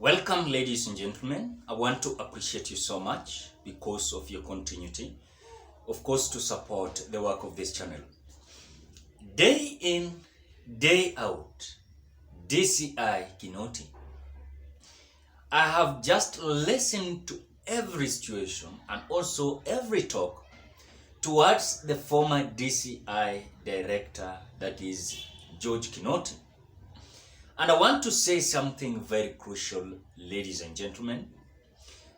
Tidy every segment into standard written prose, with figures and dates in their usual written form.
Welcome, ladies and gentlemen. I want to appreciate you so much because of your continuity, of course, to support the work of this channel. Day in, day out, DCI Kinoti. I have just listened to every situation and also every talk towards the former DCI director, that is George Kinoti. And I want to say something very crucial, ladies and gentlemen,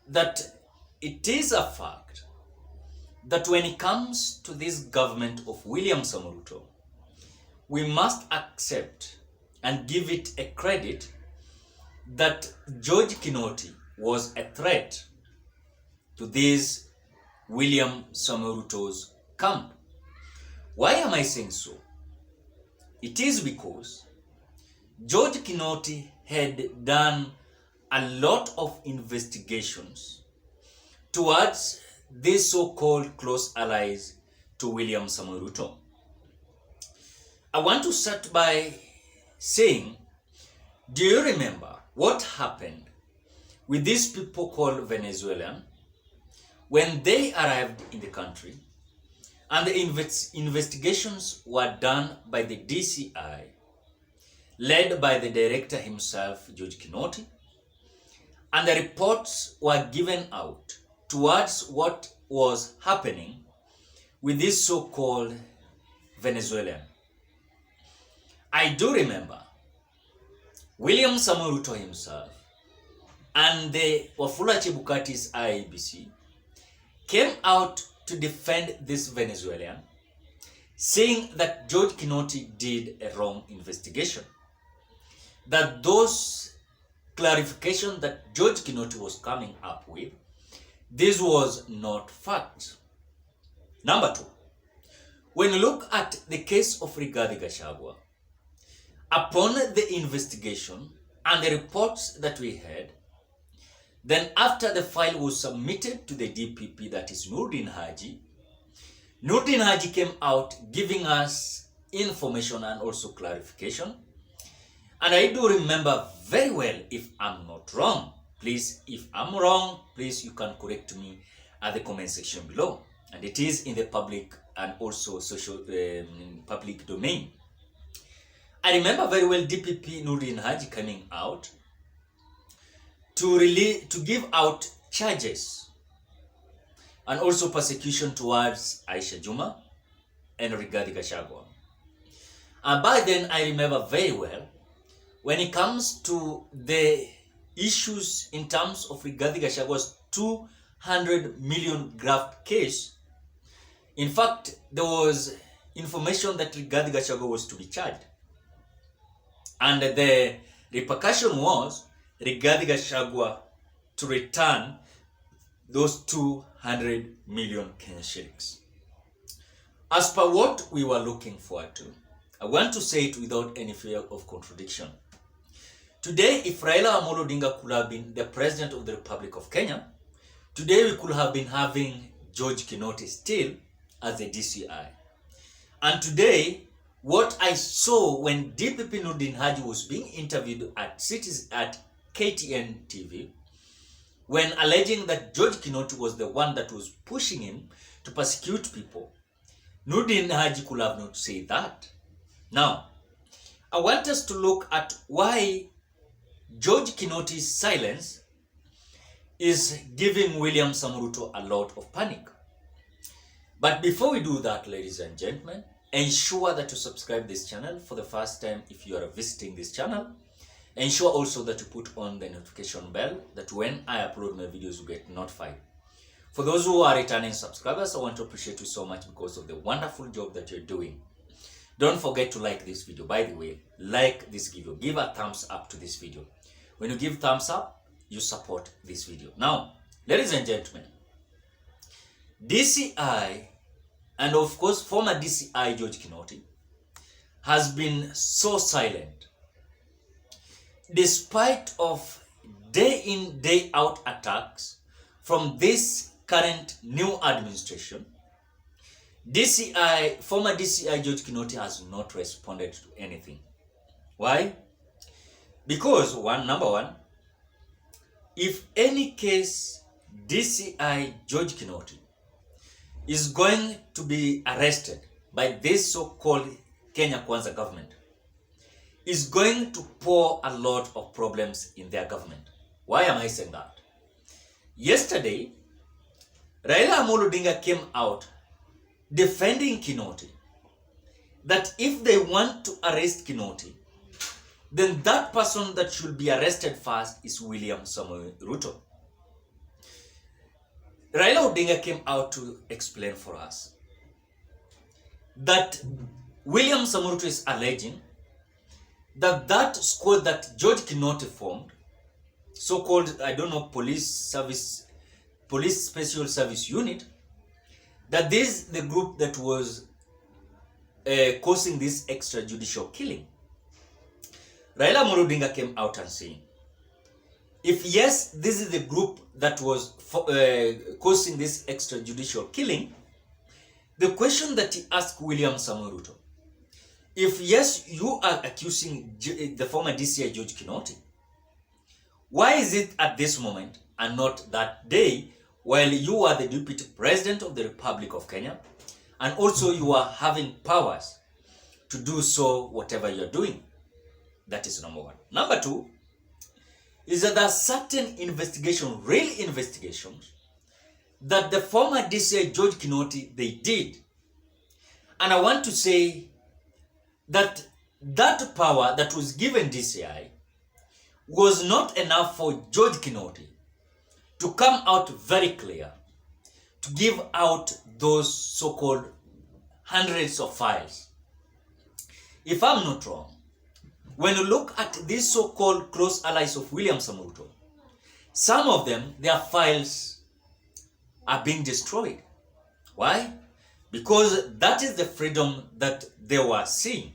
that it is a fact that when it comes to this government of William Samoei, we must accept and give it a credit that George Kinoti was a threat to this William Samoei's camp. Why am I saying so? It is because George Kinoti had done a lot of investigations towards these so-called close allies to William Samoei. I want to start by saying, do you remember what happened with these people called Venezuelan when they arrived in the country and the investigations were done by the DCI, led by the director himself, George Kinoti, and the reports were given out towards what was happening with this so-called Venezuelan. I do remember William Samoei himself and the Wafula Chebukati's IEBC came out to defend this Venezuelan, saying that George Kinoti did a wrong investigation, that those clarifications that George Kinoti was coming up with, this was not fact. Number two, when you look at the case of Rigathi Gachagua, upon the investigation and the reports that we had, then after the file was submitted to the DPP, that is Noordin Haji came out giving us information and also clarification. And I do remember very well, if I'm not wrong, please, if I'm wrong, please, you can correct me at the comment section below. And it is in the public and also social public domain. I remember very well DPP Noordin Haji coming out to give out charges and also persecution towards Aisha Juma and Rigathi Gachagua. And by then, I remember very well, when it comes to the issues in terms of Rigathi Gachagua's 200 million graft case, in fact, there was information that Rigathi Gachagua was to be charged. And the repercussion was Rigathi Gachagua to return those 200 million Kenyan shillings. As per what we were looking forward to, I want to say it without any fear of contradiction. Today, if Raila Amolo Odinga could have been the president of the Republic of Kenya, today we could have been having George Kinoti still as the DCI. And today, what I saw when DPP Noordin Haji was being interviewed at KTN TV, when alleging that George Kinoti was the one that was pushing him to persecute people, Noordin Haji could have not said that. Now, I want us to look at why George Kinoti's silence is giving William Samoei a lot of panic. But before we do that, ladies and gentlemen, ensure that you subscribe this channel for the first time if you are visiting this channel. Ensure also that you put on the notification bell, that when I upload my videos you get notified. For those who are returning subscribers, I want to appreciate you so much because of the wonderful job that you're doing. Don't forget to like this video. By the way, like this video. Give a thumbs up to this video. When you give thumbs up, you support this video. Now, ladies and gentlemen, DCI and of course former DCI George Kinoti has been so silent despite of day in, day out attacks from this current new administration. Former DCI George Kinoti has not responded to anything. Why? Because number one, if any case DCI George Kinoti is going to be arrested by this so-called Kenya Kwanza government, is going to pour a lot of problems in their government. Why am I saying that? Yesterday, Raila Amolo Odinga came out defending Kinoti, that if they want to arrest Kinoti, then that person that should be arrested first is William Samoei Ruto. Raila Odinga came out to explain for us that William Samoei Ruto is alleging that that squad that George Kinoti formed, so-called, I don't know, police special service unit, that this is the group that was causing this extrajudicial killing. Raila Amolo Odinga came out and saying, if yes, this is the group that was causing this extrajudicial killing, the question that he asked William Samoei Ruto, if yes, you are accusing the former DCI George Kinoti, why is it at this moment and not that day while you are the Deputy President of the Republic of Kenya and also you are having powers to do so whatever you're doing? That is number one. Number two is that there are certain investigation, real investigations, that the former DCI George Kinoti, they did. And I want to say that that power that was given DCI was not enough for George Kinoti to come out very clear, to give out those so-called hundreds of files. If I'm not wrong, when you look at these so-called close allies of William Samoei Ruto, some of them, their files are being destroyed. Why? Because that is the freedom that they were seeing.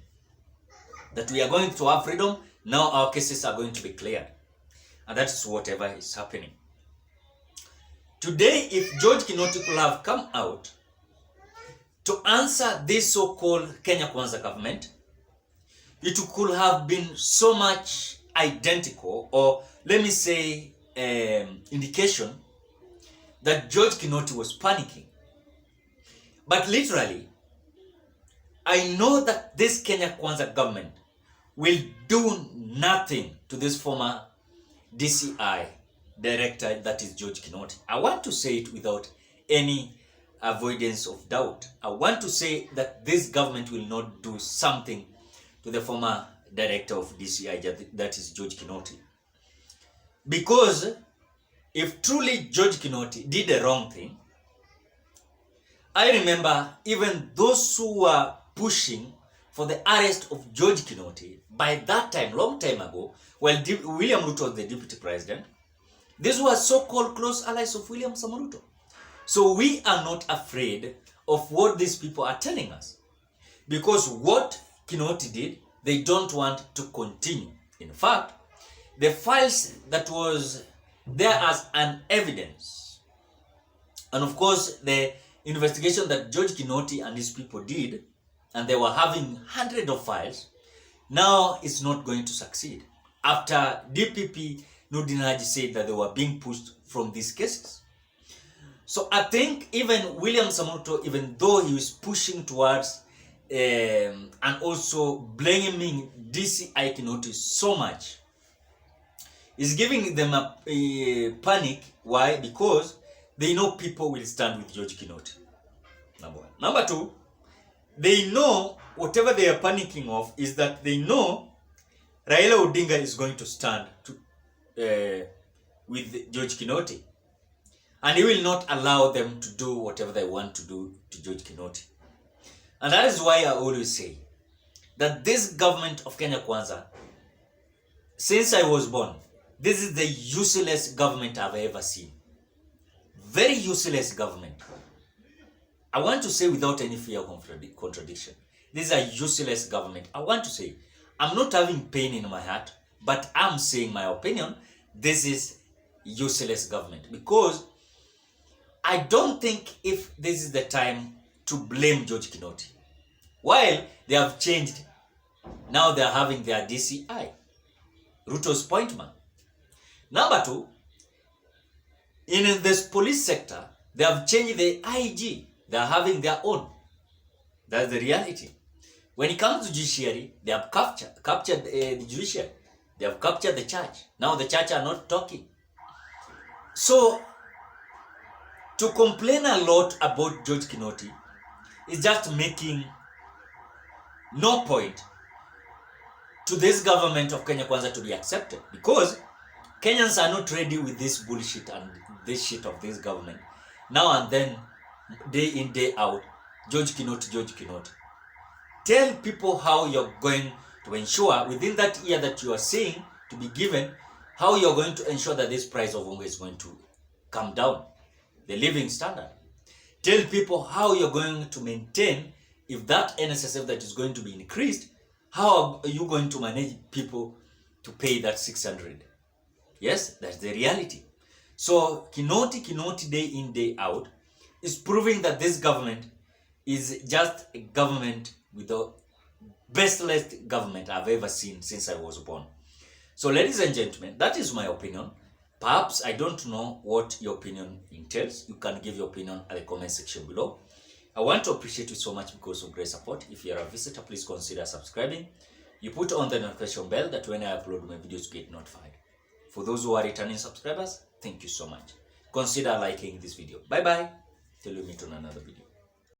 That we are going to have freedom, now our cases are going to be cleared. And that is whatever is happening. Today, if George Kinoti could have come out to answer this so-called Kenya Kwanza government, it could have been so much identical, or let me say indication that George Kinoti was panicking. But literally, I know that this Kenya Kwanza government will do nothing to this former DCI director, that is George Kinoti. I want to say it without any avoidance of doubt. I want to say that this government will not do something to the former director of DCI, that is George Kinoti. Because if truly George Kinoti did the wrong thing, I remember even those who were pushing for the arrest of George Kinoti, by that time, long time ago, while William Ruto was the deputy president, these were so-called close allies of William Samoei Ruto. So we are not afraid of what these people are telling us. Because what Kinoti did, they don't want to continue. In fact, the files that was there as an evidence, and of course the investigation that George Kinoti and his people did, and they were having hundreds of files, now it's not going to succeed. After DPP Nurdin Haji said that they were being pushed from these cases. So I think even William Samoei Ruto, even though he was pushing towards and also blaming DCI Kinoti so much, is giving them a panic. Why? Because they know people will stand with George Kinoti. Number one. Number two, they know whatever they are panicking of is that they know Raila Odinga is going to stand with George Kinoti. And he will not allow them to do whatever they want to do to George Kinoti. And that is why I always say that this government of Kenya Kwanza, since I was born, this is the useless government I've ever seen. Very useless government. I want to say without any fear of contradiction, this is a useless government. I want to say, I'm not having pain in my heart, but I'm saying my opinion, this is useless government. Because I don't think if this is the time to blame George Kinoti. While they have changed, now they are having their DCI, Ruto's point man. Number two, In this police sector, they have changed the IG. They are having their own. That's the reality. When it comes to judiciary, they have captured the judiciary. They have captured the church. Now the church are not talking. So, to complain a lot about George Kinoti is just making no point to this government of Kenya Kwanza to be accepted, because Kenyans are not ready with this bullshit and this shit of this government. Now and then, day in, day out, George Kinoti, George Kinoti. Tell people how you're going to ensure within that year that you are saying to be given, how you're going to ensure that this price of unga is going to come down, the living standard. Tell people how you're going to maintain, if that NSSF that is going to be increased, how are you going to manage people to pay that 600? Yes, that's the reality. So Kinoti day in, day out is proving that this government is just a government with the best government I've ever seen since I was born. So ladies and gentlemen, that is my opinion. Perhaps I don't know what your opinion entails. You can give your opinion at the comment section below. I want to appreciate you so much because of great support. If you are a visitor, please consider subscribing. You put on the notification bell that when I upload my videos, you get notified. For those who are returning subscribers, thank you so much. Consider liking this video. Bye bye. Till we meet on another video.